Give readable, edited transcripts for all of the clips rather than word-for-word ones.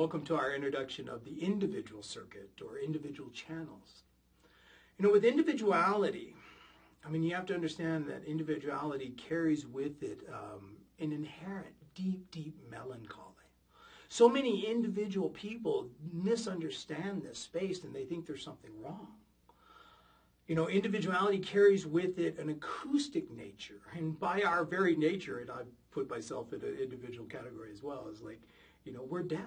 welcome to our introduction of the individual circuit or individual channels. You know, with individuality, I mean, you have to understand that individuality carries with it an inherent deep, deep melancholy. So many individual people misunderstand this space and they think there's something wrong. You know, individuality carries with it an acoustic nature. And by our very nature, and I put myself in an individual category as well, is like, you know, we're deaf.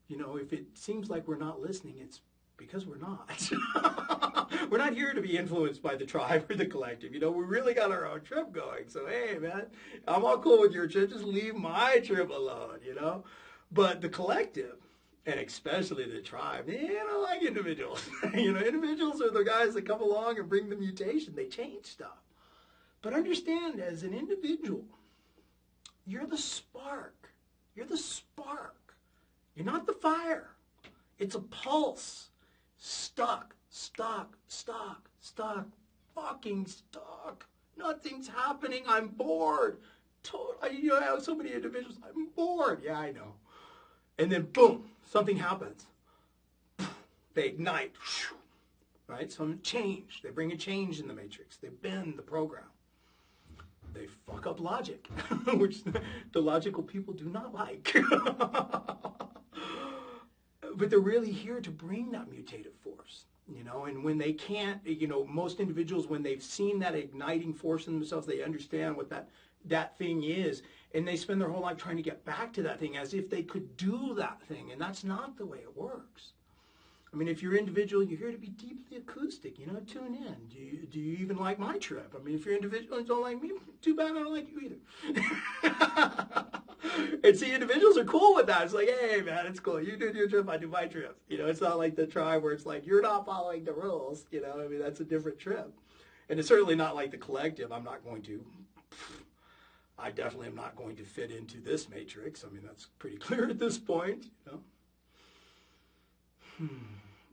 You know, if it seems like we're not listening, it's because we're not. We're not here to be influenced by the tribe or the collective. You know, we really got our own trip going. So, hey, man, I'm all cool with your trip. Just leave my trip alone, you know. But the collective, and especially the tribe, they don't like individuals. You know, individuals are the guys that come along and bring the mutation. They change stuff. But understand, as an individual, you're the spark. You're the spark. You're not the fire. It's a pulse. Stuck, fucking stuck. Nothing's happening. I'm bored. You know, I have so many individuals. I'm bored. Yeah, I know. And then, boom, something happens. They ignite, right? Some change. They bring a change in the matrix. They bend the program. They fuck up logic, which the logical people do not like. But they're really here to bring that mutative force, you know, and when they can't, you know, most individuals, when they've seen that igniting force in themselves, they understand what that thing is, and they spend their whole life trying to get back to that thing as if they could do that thing, and that's not the way it works. I mean, if you're individual, you're here to be deeply acoustic, you know, tune in. Do you even like my trip? I mean, if you're individual and don't like me, too bad I don't like you either. And see, individuals are cool with that. It's like, hey, man, it's cool. You do your trip, I do my trip. You know, it's not like the tribe where it's like, you're not following the rules. You know, I mean, that's a different trip. And it's certainly not like the collective. I definitely am not going to fit into this matrix. I mean, that's pretty clear at this point, you know.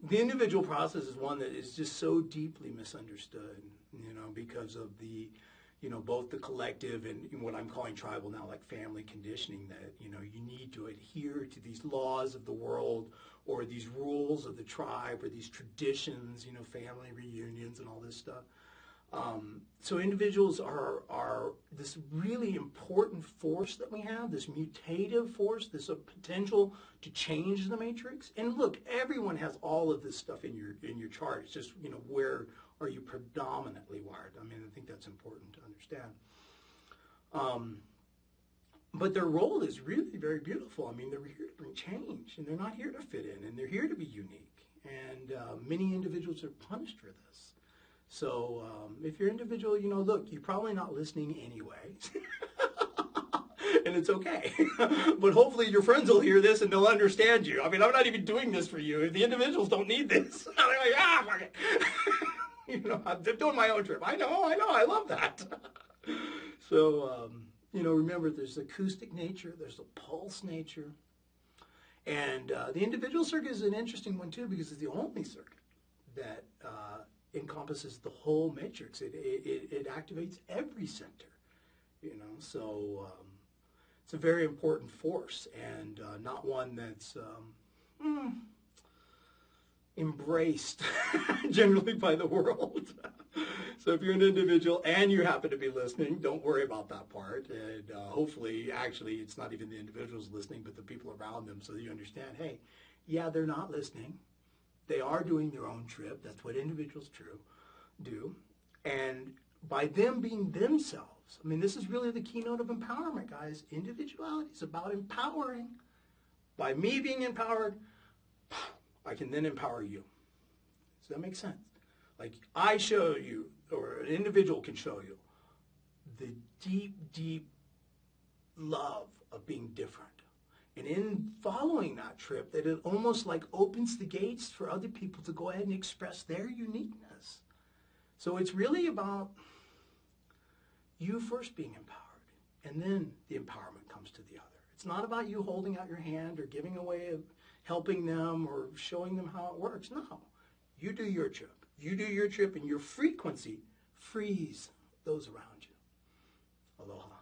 The individual process is one that is just so deeply misunderstood, you know, because of the, you know, both the collective and what I'm calling tribal now, like family conditioning, that, you know, you need to adhere to these laws of the world or these rules of the tribe or these traditions, you know, family reunions and all this stuff. So individuals are this really important force that we have, this mutative force, this potential to change the matrix. And look, everyone has all of this stuff in your chart. It's just, you know, where are you predominantly wired? I mean, I think that's important to understand. But their role is really very beautiful. I mean, they're here to bring change, and they're not here to fit in, and they're here to be unique. And many individuals are punished for this. So if you're individual, you know, look, you're probably not listening anyway. And it's okay. But hopefully your friends will hear this and they'll understand you. I mean, I'm not even doing this for you. The individuals don't need this. They're like, fuck it. You know, I'm doing my own trip. I know, I love that. So, you know, remember, there's acoustic nature, there's a pulse nature. And the individual circuit is an interesting one, too, because it's the only circuit that encompasses the whole matrix. It activates every center, you know. So it's a very important force, and not one that's embraced generally by the world. So if you're an individual and you happen to be listening, don't worry about that part. And hopefully, actually, it's not even the individuals listening, but the people around them, so that you understand, hey, yeah, they're not listening. They are doing their own trip. That's what individuals do. And by them being themselves, I mean, this is really the keynote of empowerment, guys. Individuality is about empowering. By me being empowered, I can then empower you. Does that make sense? Like, I show you, or an individual can show you, the deep, deep love of being different. And in following that trip, that it almost like opens the gates for other people to go ahead and express their uniqueness. So it's really about you first being empowered, and then the empowerment comes to the other. It's not about you holding out your hand or giving away of helping them or showing them how it works. No, you do your trip. You do your trip, and your frequency frees those around you. Aloha.